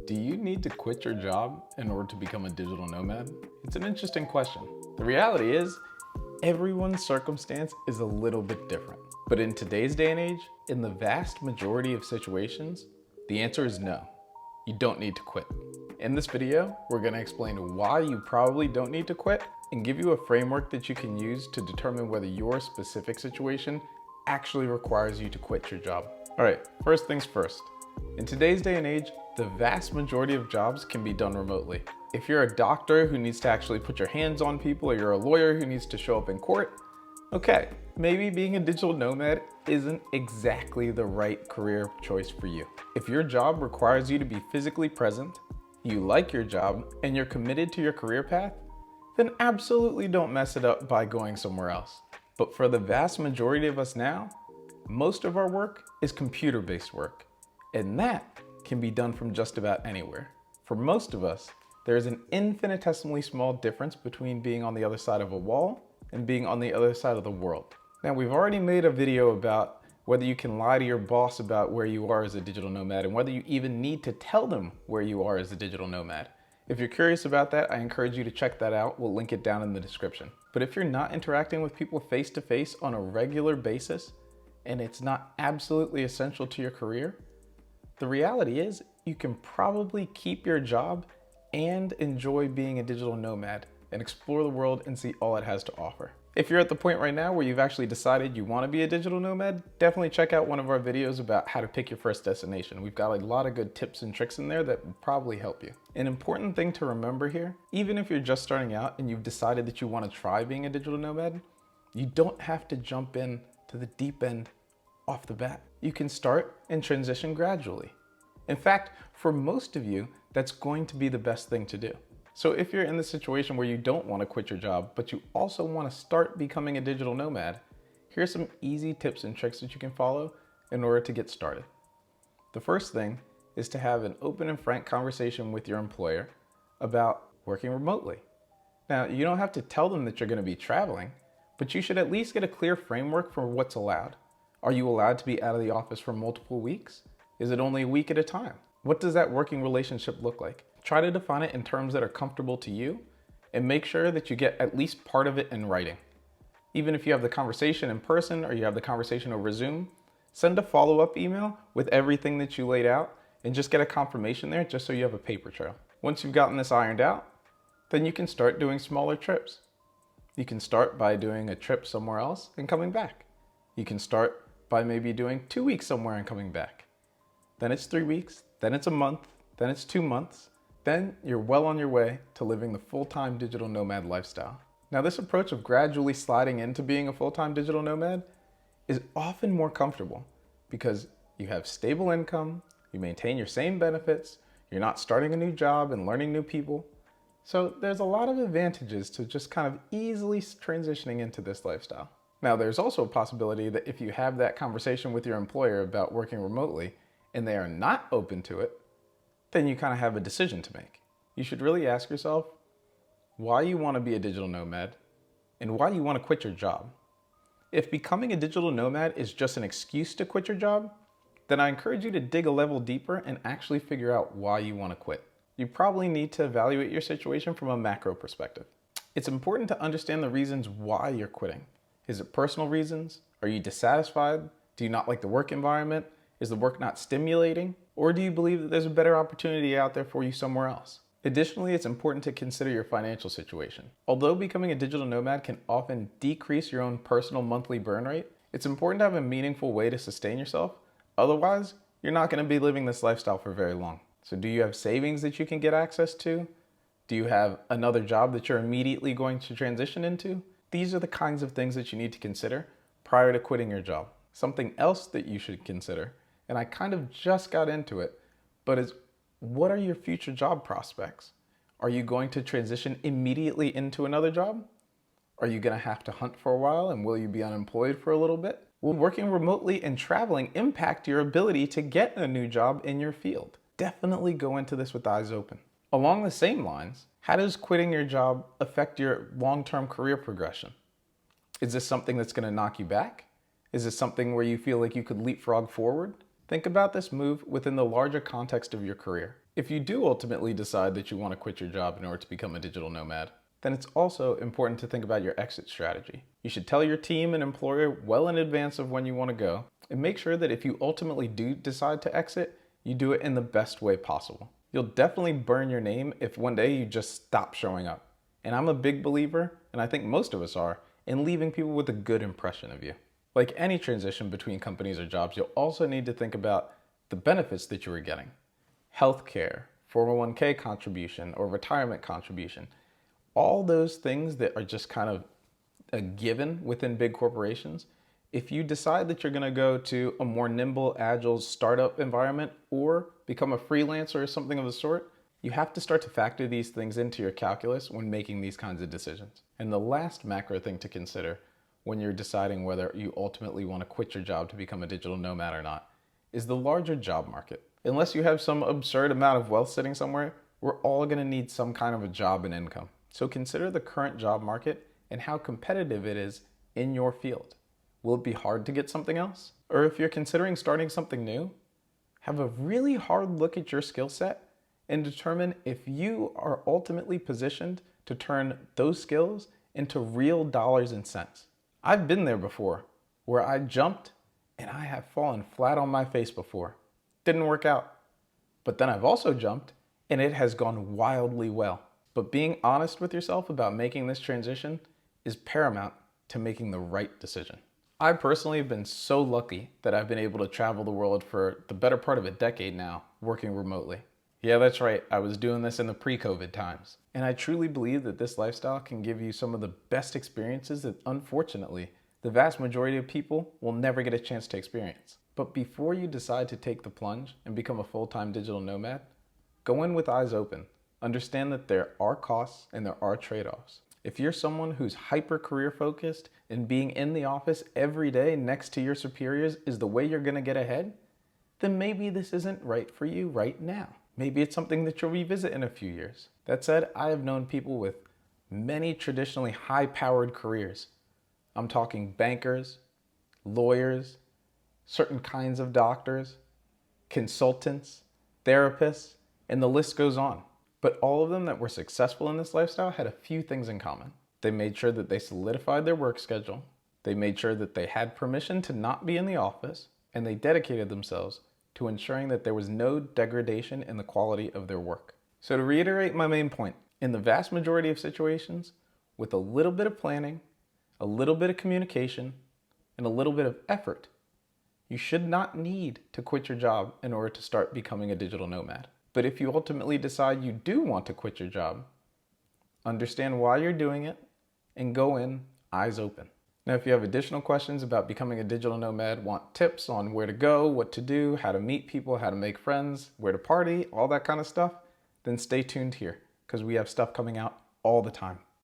Do you need to quit your job in order to become a digital nomad? It's an interesting question. The reality is, everyone's circumstance is a little bit different. But in today's day and age, in the vast majority of situations, the answer is no. You don't need to quit. In this video, we're going to explain why you probably don't need to quit and give you a framework that you can use to determine whether your specific situation actually requires you to quit your job. All right, first things first. In today's day and age, the vast majority of jobs can be done remotely. If you're a doctor who needs to actually put your hands on people, or you're a lawyer who needs to show up in court, okay, maybe being a digital nomad isn't exactly the right career choice for you. If your job requires you to be physically present, you like your job, and you're committed to your career path, then absolutely don't mess it up by going somewhere else. But for the vast majority of us now, most of our work is computer-based work, and that can be done from just about anywhere. For most of us, there is an infinitesimally small difference between being on the other side of a wall and being on the other side of the world. Now, we've already made a video about whether you can lie to your boss about where you are as a digital nomad and whether you even need to tell them where you are as a digital nomad. If you're curious about that, I encourage you to check that out. We'll link it down in the description. But if you're not interacting with people face to face on a regular basis, and it's not absolutely essential to your career, the reality is you can probably keep your job and enjoy being a digital nomad and explore the world and see all it has to offer. If you're at the point right now where you've actually decided you want to be a digital nomad, definitely check out one of our videos about how to pick your first destination. We've got a lot of good tips and tricks in there that will probably help you. An important thing to remember here, even if you're just starting out and you've decided that you want to try being a digital nomad, you don't have to jump in to the deep end off the bat. You can start and transition gradually. In fact, for most of you, that's going to be the best thing to do. So if you're in the situation where you don't want to quit your job, but you also want to start becoming a digital nomad, here's some easy tips and tricks that you can follow in order to get started. The first thing is to have an open and frank conversation with your employer about working remotely. Now, you don't have to tell them that you're going to be traveling, but you should at least get a clear framework for what's allowed. Are you allowed to be out of the office for multiple weeks? Is it only a week at a time? What does that working relationship look like? Try to define it in terms that are comfortable to you and make sure that you get at least part of it in writing. Even if you have the conversation in person or you have the conversation over Zoom, send a follow-up email with everything that you laid out and just get a confirmation there just so you have a paper trail. Once you've gotten this ironed out, then you can start doing smaller trips. You can start by doing a trip somewhere else and coming back. You can start by maybe doing 2 weeks somewhere and coming back. Then it's 3 weeks, then it's a month, then it's 2 months. Then you're well on your way to living the full-time digital nomad lifestyle. Now, this approach of gradually sliding into being a full-time digital nomad is often more comfortable because you have stable income, you maintain your same benefits, you're not starting a new job and learning new people. So there's a lot of advantages to just kind of easily transitioning into this lifestyle. Now, there's also a possibility that if you have that conversation with your employer about working remotely and they are not open to it, then you kind of have a decision to make. You should really ask yourself why you want to be a digital nomad and why you want to quit your job. If becoming a digital nomad is just an excuse to quit your job, then I encourage you to dig a level deeper and actually figure out why you want to quit. You probably need to evaluate your situation from a macro perspective. It's important to understand the reasons why you're quitting. Is it personal reasons? Are you dissatisfied? Do you not like the work environment? Is the work not stimulating? Or do you believe that there's a better opportunity out there for you somewhere else? Additionally, it's important to consider your financial situation. Although becoming a digital nomad can often decrease your own personal monthly burn rate, it's important to have a meaningful way to sustain yourself. Otherwise, you're not going to be living this lifestyle for very long. So do you have savings that you can get access to? Do you have another job that you're immediately going to transition into? These are the kinds of things that you need to consider prior to quitting your job. Something else that you should consider, and I kind of just got into it, but is what are your future job prospects? Are you going to transition immediately into another job? Are you going to have to hunt for a while, and will you be unemployed for a little bit? Will working remotely and traveling impact your ability to get a new job in your field? Definitely go into this with eyes open. Along the same lines, how does quitting your job affect your long-term career progression? Is this something that's going to knock you back? Is this something where you feel like you could leapfrog forward? Think about this move within the larger context of your career. If you do ultimately decide that you want to quit your job in order to become a digital nomad, then it's also important to think about your exit strategy. You should tell your team and employer well in advance of when you want to go, and make sure that if you ultimately do decide to exit, you do it in the best way possible. You'll definitely burn your name if one day you just stop showing up. And I'm a big believer, and I think most of us are, in leaving people with a good impression of you. Like any transition between companies or jobs, you'll also need to think about the benefits that you are getting. Healthcare, 401k contribution, or retirement contribution. All those things that are just kind of a given within big corporations. If you decide that you're going to go to a more nimble, agile startup environment or become a freelancer or something of the sort, you have to start to factor these things into your calculus when making these kinds of decisions. And the last macro thing to consider when you're deciding whether you ultimately want to quit your job to become a digital nomad or not is the larger job market. Unless you have some absurd amount of wealth sitting somewhere, we're all going to need some kind of a job and income. So consider the current job market and how competitive it is in your field. Will it be hard to get something else? Or if you're considering starting something new, have a really hard look at your skill set and determine if you are ultimately positioned to turn those skills into real dollars and cents. I've been there before, where I jumped and I have fallen flat on my face before. Didn't work out. But then I've also jumped and it has gone wildly well. But being honest with yourself about making this transition is paramount to making the right decision. I personally have been so lucky that I've been able to travel the world for the better part of a decade now, working remotely. Yeah, that's right, I was doing this in the pre-COVID times. And I truly believe that this lifestyle can give you some of the best experiences that, unfortunately, the vast majority of people will never get a chance to experience. But before you decide to take the plunge and become a full-time digital nomad, go in with eyes open. Understand that there are costs and there are trade-offs. If you're someone who's hyper career focused and being in the office every day next to your superiors is the way you're gonna get ahead, then maybe this isn't right for you right now. Maybe it's something that you'll revisit in a few years. That said, I have known people with many traditionally high-powered careers. I'm talking bankers, lawyers, certain kinds of doctors, consultants, therapists, and the list goes on. But all of them that were successful in this lifestyle had a few things in common. They made sure that they solidified their work schedule, they made sure that they had permission to not be in the office, and they dedicated themselves to ensuring that there was no degradation in the quality of their work. So to reiterate my main point, in the vast majority of situations, with a little bit of planning, a little bit of communication, and a little bit of effort, you should not need to quit your job in order to start becoming a digital nomad. But if you ultimately decide you do want to quit your job, understand why you're doing it and go in eyes open. Now, if you have additional questions about becoming a digital nomad, want tips on where to go, what to do, how to meet people, how to make friends, where to party, all that kind of stuff, then stay tuned here because we have stuff coming out all the time.